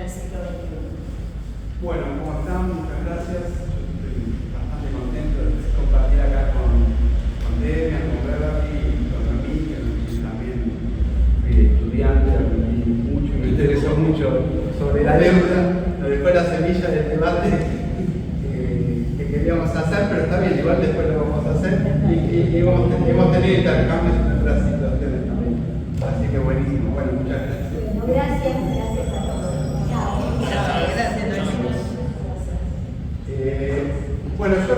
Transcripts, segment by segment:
el siglo XXI. Bueno, ¿cómo están? Muchas gracias. Yo estoy bastante contento de compartir acá con Demian, con Beverly y con Ramí, que también fui estudiante, aprendí mucho y me interesó mucho sobre la deuda. Nos dejó la semilla del debate que queríamos hacer, pero está bien, igual después lo vamos a hacer. Y hemos tenido intercambios en otras situaciones también. Así que buenísimo. Bueno, muchas gracias. Gracias a todos. Chao. Bueno, yo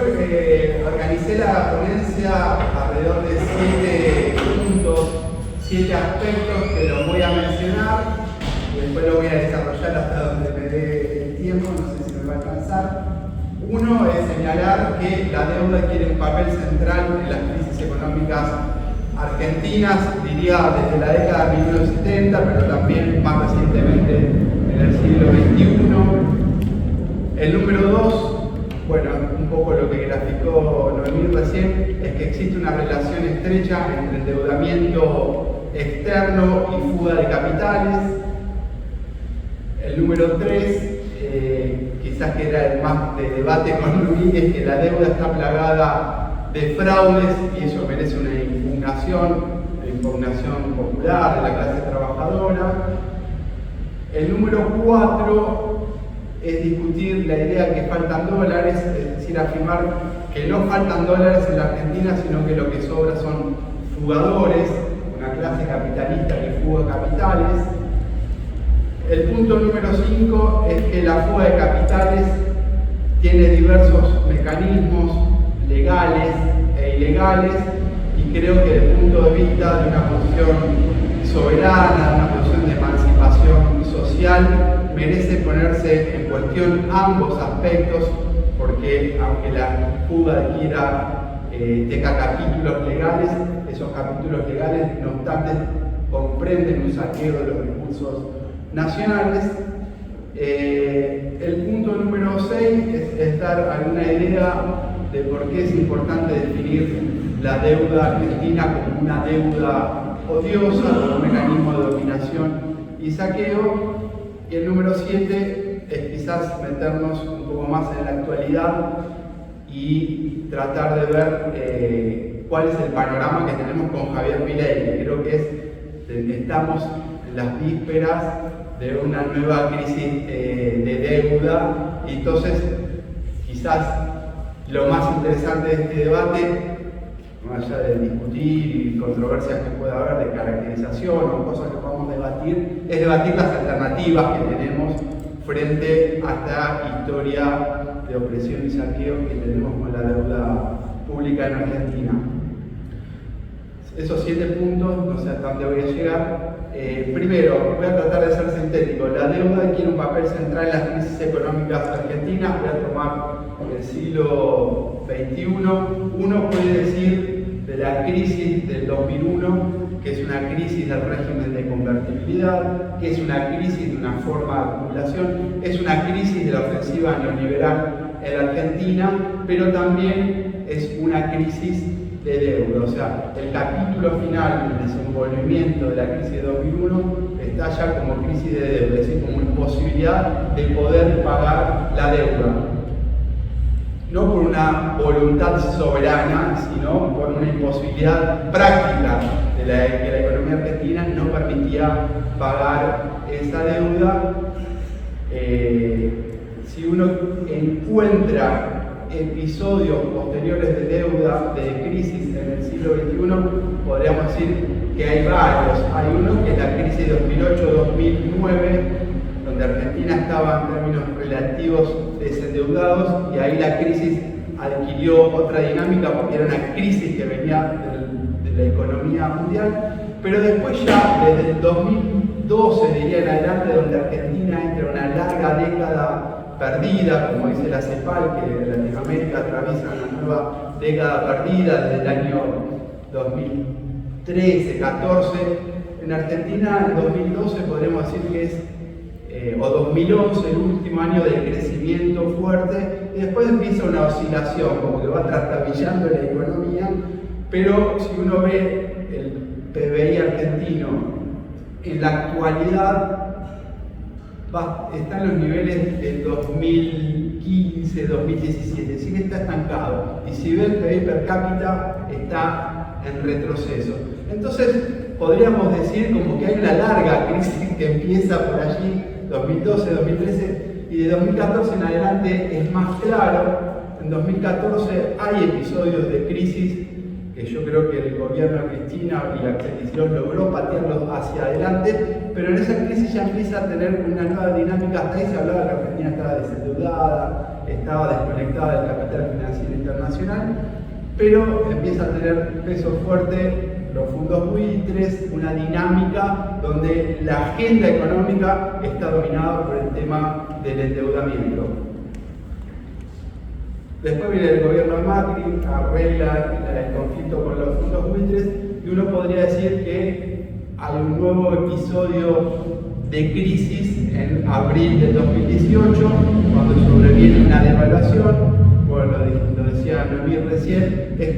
organicé la ponencia alrededor de 7 puntos, 7 aspectos que los voy a mencionar y después lo voy a desarrollar hasta donde me dé el tiempo, no sé si me va a alcanzar. Uno es señalar que la deuda tiene un papel central en las crisis económicas argentinas, diría desde la década de 1970, pero también más recientemente en el siglo XXI. El número 2, bueno, un poco lo que graficó Noemí recién, es que existe una relación estrecha entre endeudamiento externo y fuga de capitales. El número 3, quizás que era el más de debate con Luis, es que la deuda está plagada de fraudes y eso merece una impugnación popular de la clase trabajadora. El número 4 es discutir la idea de que faltan dólares, es decir, afirmar que no faltan dólares en la Argentina, sino que lo que sobra son fugadores, una clase capitalista que fuga capitales. El punto número 5 es que la fuga de capitales tiene diversos mecanismos legales e ilegales y creo que desde el punto de vista de una posición soberana, de una posición de emancipación social, merece ponerse en cuestión ambos aspectos, porque aunque la fuga adquiera tenga capítulos legales, esos capítulos legales no obstante comprenden un saqueo de los recursos nacionales. El punto número 6 es dar alguna idea de por qué es importante definir la deuda argentina como una deuda odiosa, como un mecanismo de dominación y saqueo. Y el número 7 es quizás meternos un poco más en la actualidad y tratar de ver cuál es el panorama que tenemos con Javier Milei. Creo que estamos en las vísperas de una nueva crisis de deuda y entonces quizás lo más interesante de este debate, más allá de discutir y controversias que pueda haber de caracterización o cosas que podamos debatir, es debatir las alternativas que tenemos frente a esta historia de opresión y saqueo que tenemos con la deuda pública en Argentina. Esos 7 puntos, no sé hasta dónde voy a llegar. Primero, voy a tratar de ser sintético. La deuda tiene un papel central en las crisis económicas argentinas. Voy a tomar el siglo XXI. Uno puede decir de la crisis del 2001, que es una crisis del régimen de convertibilidad, que es una crisis de una forma de acumulación, es una crisis de la ofensiva neoliberal en la Argentina, pero también es una crisis de deuda. O sea, el capítulo final del desenvolvimiento de la crisis de 2001 está ya como crisis de deuda, es decir, como imposibilidad de poder pagar la deuda. No por una voluntad soberana, sino por una imposibilidad práctica de que la economía argentina no permitía pagar esa deuda. Si uno encuentra episodios posteriores de deuda, de crisis en el siglo XXI, podríamos decir que hay varios. Hay uno que es la crisis de 2008-2009, donde Argentina estaba en términos relativos desendeudados y ahí la crisis adquirió otra dinámica porque era una crisis que venía de la economía mundial, pero después ya desde el 2012 diría en adelante, donde Argentina entra en una larga década perdida, como dice la CEPAL, que Latinoamérica atraviesa una nueva década perdida desde el año 2013-14. En Argentina, en 2012 podremos decir que es, o 2011, el último año de crecimiento fuerte, y después empieza una oscilación, como que va trastabillando la economía, pero si uno ve el PBI argentino en la actualidad, está en los niveles del 2015, 2017, sí que está estancado. Y si ve el PIB per cápita, está en retroceso. Entonces, podríamos decir como que hay una larga crisis que empieza por allí, 2012, 2013, y de 2014 en adelante es más claro. En 2014 hay episodios de crisis que yo creo que el gobierno de Cristina y la Constitución logró patearlos hacia adelante, pero en esa crisis ya empieza a tener una nueva dinámica. Hasta ahí se hablaba que Argentina estaba desendeudada, estaba desconectada del capital financiero internacional, pero empieza a tener peso fuerte los fondos buitres, una dinámica donde la agenda económica está dominada por el tema del endeudamiento. Después viene el gobierno de Macri, arregla el conflicto con los fondos buitres y uno podría decir que hay un nuevo episodio de crisis en abril del 2018, cuando sobreviene una devaluación. Bueno, lo decía Noemí recién, es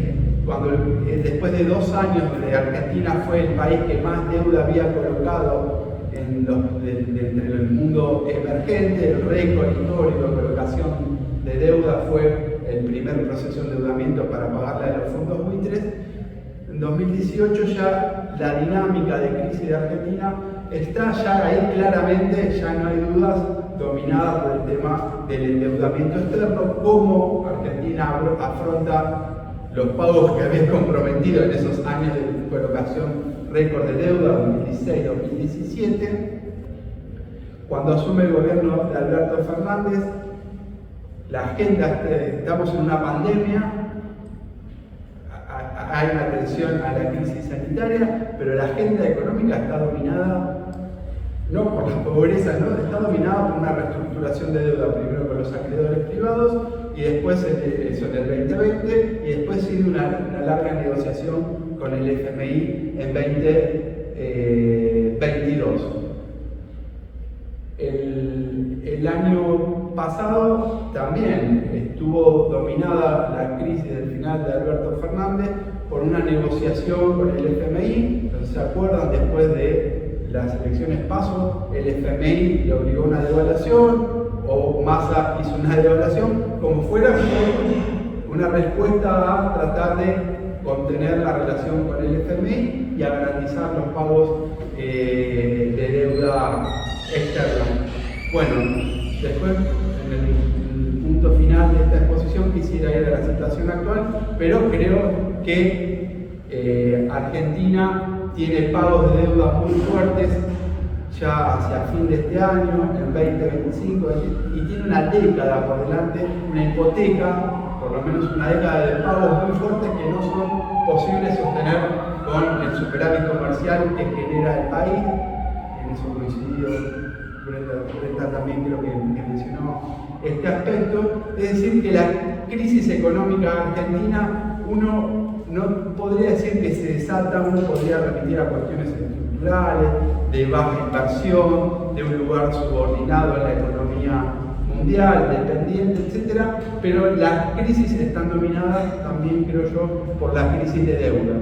cuando después de 2 años de Argentina fue el país que más deuda había colocado entre el mundo emergente, el récord histórico de colocación de deuda fue el primer proceso de endeudamiento para pagarle a los fondos buitres. En 2018 ya la dinámica de crisis de Argentina está ya ahí claramente, ya no hay dudas, dominada por el tema del endeudamiento externo, cómo Argentina afronta los pagos que había comprometido en esos años de colocación récord de deuda, 2016-2017. Cuando asume el gobierno de Alberto Fernández, la agenda, estamos en una pandemia, hay una atención a la crisis sanitaria, pero la agenda económica está dominada no por la pobreza, ¿no? Está dominada por una reestructuración de deuda, primero con los acreedores privados y después eso en el 2020 y después sigue una larga negociación con el FMI en 2022. El año pasado también estuvo dominada la crisis del final de Alberto Fernández por una negociación con el FMI. ¿Se acuerdan? Después de las elecciones PASO, el FMI le obligó a una devaluación, o Massa hizo una devaluación, como fuera una respuesta a tratar de contener la relación con el FMI y a garantizar los pagos de deuda externa. Bueno, después, en el punto final de esta exposición, quisiera ir a la situación actual, pero creo que Argentina tiene pagos de deuda muy fuertes ya hacia fin de este año, en 2025, y tiene una década por delante, una hipoteca, por lo menos una década de pagos muy fuertes que no son posibles sostener con el superávit comercial que genera el país. En eso coincidió Brenda también creo que mencionó este aspecto, es decir, que la crisis económica argentina, uno no podría decir que se desata, uno podría remitir a cuestiones estructurales, de baja inversión, de un lugar subordinado en la economía mundial, dependiente, etc. Pero las crisis están dominadas también, creo yo, por la crisis de deuda.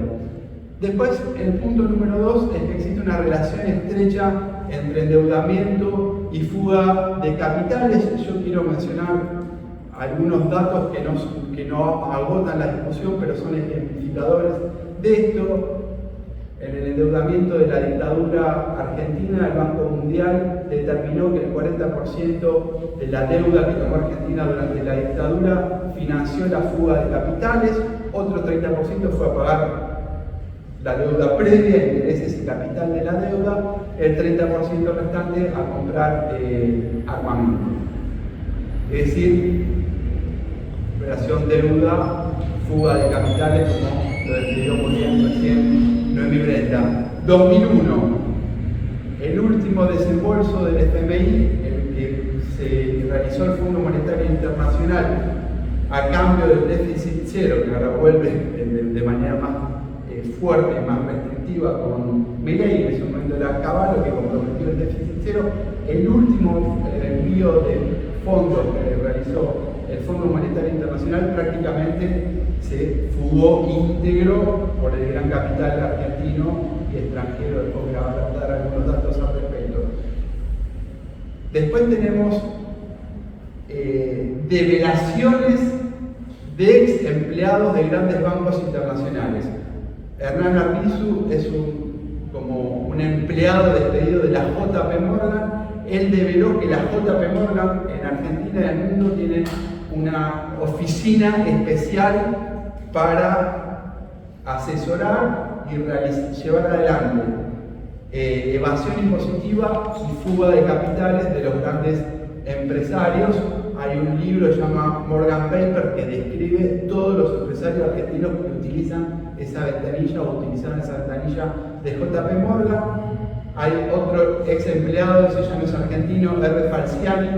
Después, el punto número 2 es que existe una relación estrecha entre endeudamiento y fuga de capitales. Yo quiero mencionar algunos datos que no agotan la discusión, pero son ejemplificadores de esto. En el endeudamiento de la dictadura argentina, el Banco Mundial determinó que el 40% de la deuda que tomó Argentina durante la dictadura financió la fuga de capitales, otro 30% fue a pagar la deuda previa, intereses y capital de la deuda, el 30% restante a comprar armamento. Es decir, operación deuda, fuga de capitales, como lo describió muy bien recién Noemí Brenda. 2001, el último desembolso del FMI, el que se realizó el Fondo Monetario Internacional a cambio del déficit cero, que ahora vuelve de manera más fuerte y más restrictiva con Milei, en ese momento era Cavallo, que comprometió el déficit cero. El último envío de fondos que realizó el Fondo Monetario Internacional prácticamente se fugó íntegro por el gran capital argentino y extranjero. Después voy a dar algunos datos al respecto. Después tenemos develaciones de ex empleados de grandes bancos internacionales. Hernán Arbizu es como un empleado despedido de la JP Morgan. Él develó que la JP Morgan en Argentina y en el mundo tiene una oficina especial para asesorar y llevar adelante evasión impositiva y fuga de capitales de los grandes empresarios. Hay un libro que se llama Morgan Paper que describe todos los empresarios argentinos que utilizan esa ventanilla o utilizaron esa ventanilla de JP Morgan. Hay otro ex empleado, ese ya no es argentino, R. Falciani,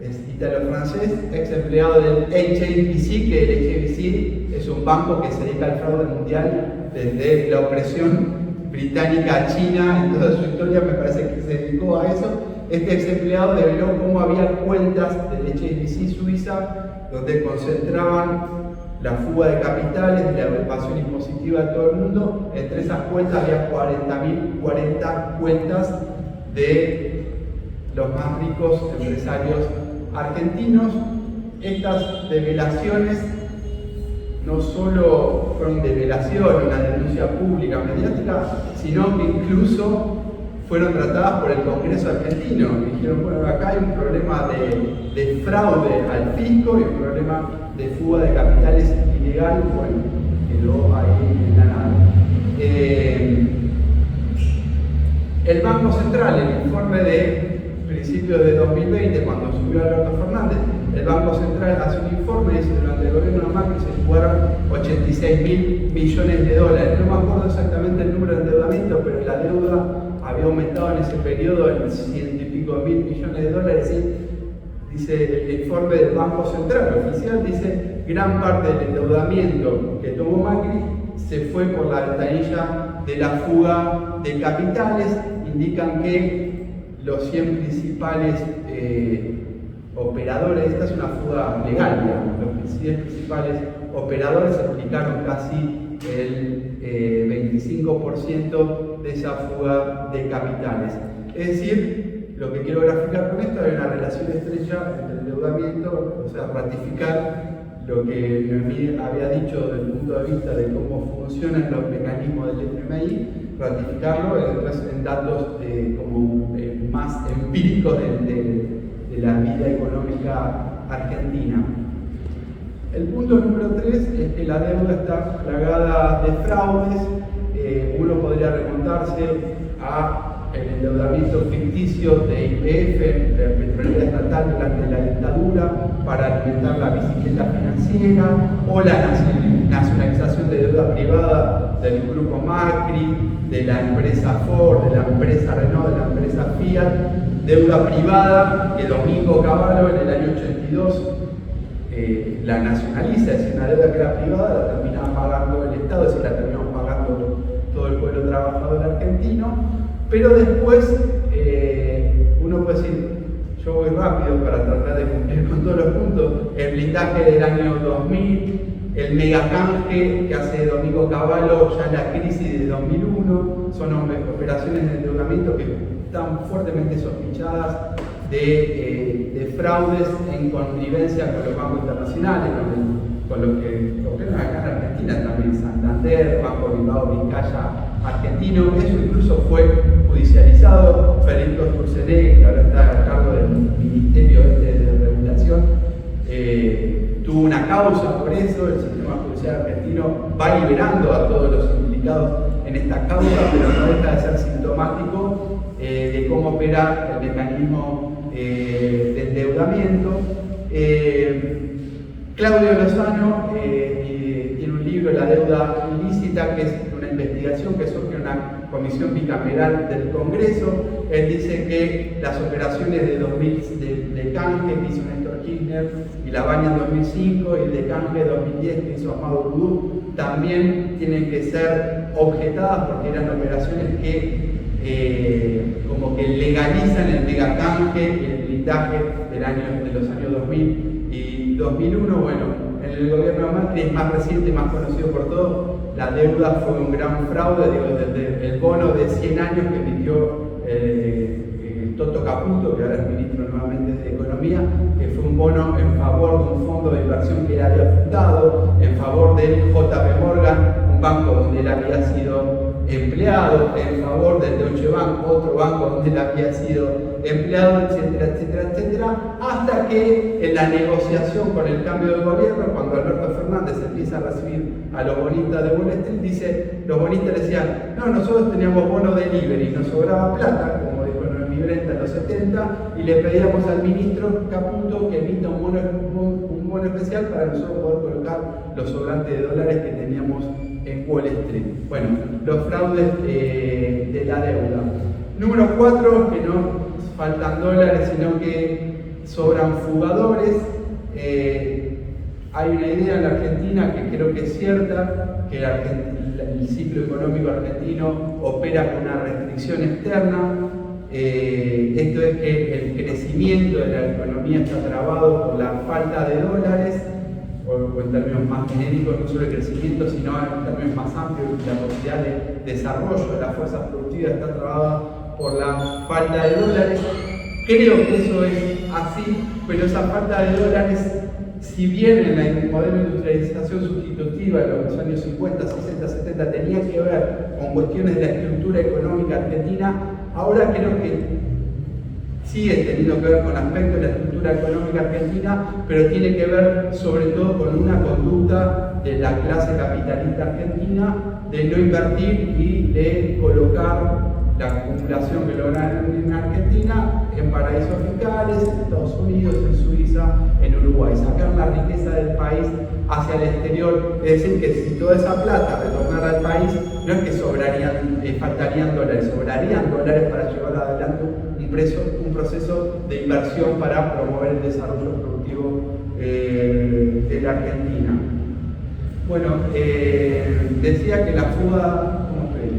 es italo-francés, ex empleado del HSBC, que el HSBC es un banco que se dedica al fraude mundial desde la opresión británica a China. En toda su historia me parece que se dedicó a eso. Este ex empleado develó cómo había cuentas del HSBC Suiza donde concentraban la fuga de capitales y la evasión impositiva de todo el mundo. Entre esas cuentas había 40 cuentas de los más ricos empresarios argentinos. Estas develaciones no solo fueron develación, una denuncia pública mediática, sino que incluso fueron tratadas por el Congreso argentino. Dijeron, bueno, acá hay un problema de fraude al fisco y un problema de fuga de capitales ilegal. Bueno, quedó ahí en la nada. El Banco Central, el informe de principios de 2020, cuando subió Alberto Fernández, el Banco Central hace un informe y dice, durante el gobierno de Macri se fugaron 86.000 millones de dólares. No me acuerdo exactamente el número de endeudamiento, pero la deuda había aumentado en ese periodo en 100 y pico mil millones de dólares. Y dice el informe del Banco Central oficial, dice, gran parte del endeudamiento que tomó Macri se fue por la ventanilla de la fuga de capitales. Indican que los 100 principales operadores, esta es una fuga legal, digamos, los 100 principales operadores explicaron casi el 25% de esa fuga de capitales. Es decir, lo que quiero graficar con esto es una relación estrecha entre el endeudamiento, o sea, ratificar lo que Noemí había dicho desde el punto de vista de cómo funcionan los mecanismos del FMI, ratificarlo en datos más empíricos de la vida económica argentina. El punto número 3 es que la deuda está plagada de fraudes. Uno podría remontarse a el endeudamiento ficticio de YPF, de la Petrolera Estatal durante la dictadura, para alimentar la bicicleta financiera, o la nacionalización de deuda privada del grupo Macri, de la empresa Ford, de la empresa Renault, de la empresa Fiat, deuda privada que Domingo Cavallo en el año 82 la nacionaliza, es decir, una deuda que era privada, la terminaba pagando el Estado, es decir, la terminamos pagando todo el pueblo trabajador argentino. Pero después uno puede decir, yo voy rápido para tratar de cumplir con todos los puntos, el blindaje del año 2000, el megacanje que hace Domingo Cavallo ya en la crisis de 2001, son operaciones de endeudamiento que están fuertemente sospechadas de fraudes en connivencia con los bancos internacionales, con los que operan acá en Argentina también, Santander, Banco Bilbao Vizcaya argentino. Eso incluso fue judicializado. Federico Sturzenegger, que ahora está a cargo del Ministerio de Regulación, tuvo una causa por eso. El sistema judicial argentino va liberando a todos los implicados en esta causa, pero no deja de ser sintomático de cómo opera el mecanismo de endeudamiento. Claudio Lozano tiene un libro, La deuda ilícita, que es una investigación que surge en una comisión bicameral del Congreso. Él dice que las operaciones de canje que hizo Néstor Kirchner y la Baña en 2005 y de canje 2010 que hizo Amado Boudou también tienen que ser objetadas porque eran operaciones que como que legalizan el megacanje y el blindaje de los años 2000 y 2001. Bueno, en el gobierno de Macri es más reciente, más conocido por todos. La deuda fue un gran fraude, desde el bono de 100 años que emitió Toto Caputo, que ahora es ministro nuevamente de Economía, que fue un bono en favor de un fondo de inversión que él había fundado, en favor del JP Morgan, un banco donde él había sido empleado, en favor del Deutsche Bank, otro banco donde él había sido empleado, etcétera, etcétera, etcétera, hasta que en la negociación con el cambio de gobierno, cuando Alberto Fernández empieza a recibir a los bonistas de Wall Street, dice, los bonistas le decían, no, nosotros teníamos bono delivery, nos sobraba plata, como dijo en mi Brenta en los 70, y le pedíamos al ministro Caputo que emita un bono especial para nosotros poder colocar los sobrantes de dólares que teníamos en Wall Street. Bueno, los fraudes de la deuda. Número 4, que no faltan dólares, sino que sobran fugadores. Hay una idea en la Argentina que creo que es cierta, que el ciclo económico argentino opera con una restricción externa. Esto es que el crecimiento de la economía está trabado por la falta de dólares, o en términos más genéricos, no solo el crecimiento, sino en términos más amplios, la posibilidad de desarrollo de las fuerzas productivas está trabada por la falta de dólares. Creo que eso es así, pero esa falta de dólares, si bien en el modelo de industrialización sustitutiva de los años 50, 60, 70 tenía que ver con cuestiones de la estructura económica argentina, ahora creo que sigue teniendo que ver con aspectos de la estructura económica argentina, pero tiene que ver sobre todo con una conducta de la clase capitalista argentina de no invertir y de colocar la acumulación que lograron en Argentina en paraísos fiscales, en Estados Unidos, en Suiza, en Uruguay. Sacar la riqueza del país hacia el exterior, es decir, que si toda esa plata retornara al país, no es que faltarían dólares, sobrarían dólares para llevar adelante un proceso de inversión para promover el desarrollo productivo de la Argentina. Bueno, decía que la fuga, ¿cómo estoy?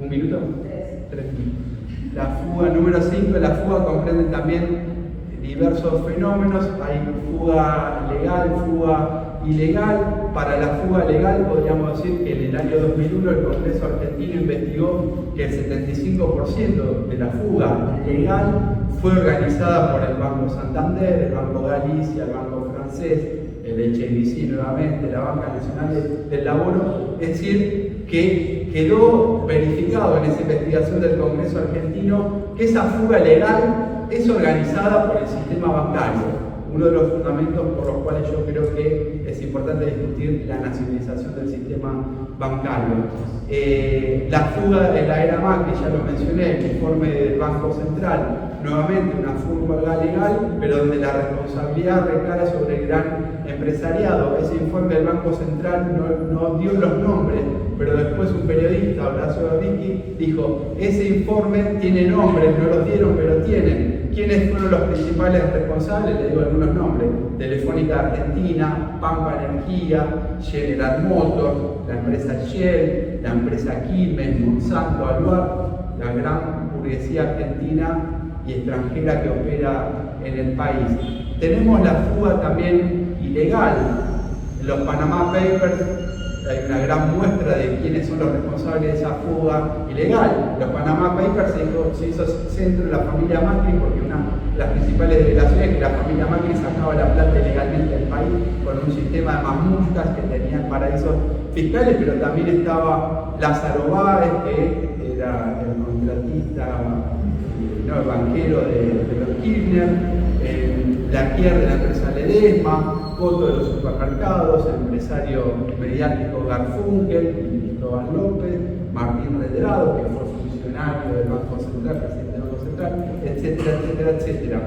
¿Un minuto? 3 minutos. La fuga número 5, la fuga comprende también diversos fenómenos. Hay fuga legal, fuga ilegal. Para la fuga legal podríamos decir que en el año 2001 el Congreso argentino investigó que el 75% de la fuga legal fue organizada por el Banco Santander, el Banco Galicia, el Banco Francés, el HSBC nuevamente, la Banca Nacional del Laboro. Es decir, que quedó verificado en esa investigación del Congreso argentino que esa fuga legal es organizada por el sistema bancario. Uno de los fundamentos por los cuales yo creo que es importante discutir la nacionalización del sistema bancario. La fuga de la era Macri, ya lo mencioné, el informe del Banco Central, nuevamente una fuga legal, pero donde la responsabilidad recae sobre el gran empresariado. Ese informe del Banco Central no dio los nombres, pero después un periodista, Horacio Ricky, dijo, ese informe tiene nombres, no los dieron, pero tienen. ¿Quiénes fueron los principales responsables? Le digo algunos nombres: Telefónica Argentina, Pampa Energía, General Motors, la empresa Shell, la empresa Quilmes, Monsanto, Alvar, la gran burguesía argentina y extranjera que opera en el país. Tenemos la fuga también ilegal. En los Panama Papers hay una gran muestra de quiénes son los responsables de esa fuga ilegal. Los Panama Papers se hizo centro de la familia Macri porque una de las principales revelaciones es que la familia Macri sacaba la plata ilegalmente del país con un sistema de mamuscas que tenían paraísos fiscales, pero también estaba Lázaro Báez, que era el contratista, el banquero de los Kirchner, Laquier de la empresa Ledesma, Coto de los supermercados, el empresario mediático Garfunkel, Cristóbal López, Martín Redrado, que fue funcionario del Banco Central, presidente del Banco Central, etcétera, etcétera, etcétera.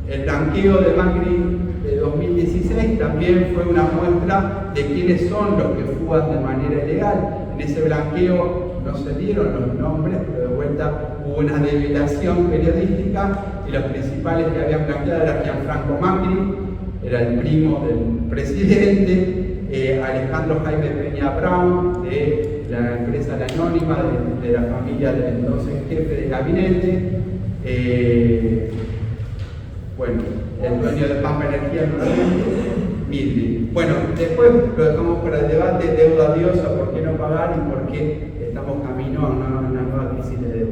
El blanqueo de Macri de 2016 también fue una muestra de quiénes son los que fugan de manera ilegal. En ese blanqueo no se dieron los nombres, pero de vuelta hubo una develación periodística y los principales que habían blanqueado era Gianfranco Macri, era el primo del presidente, Alejandro Jaime Peña Brown, de la empresa La Anónima, de la familia del entonces jefe de gabinete, bueno, el dueño de Pampa Energía nuevamente, Midri. Bueno, después lo dejamos para el debate deuda odiosa, por qué no pagar y por qué estamos camino a una nueva déficit de deuda.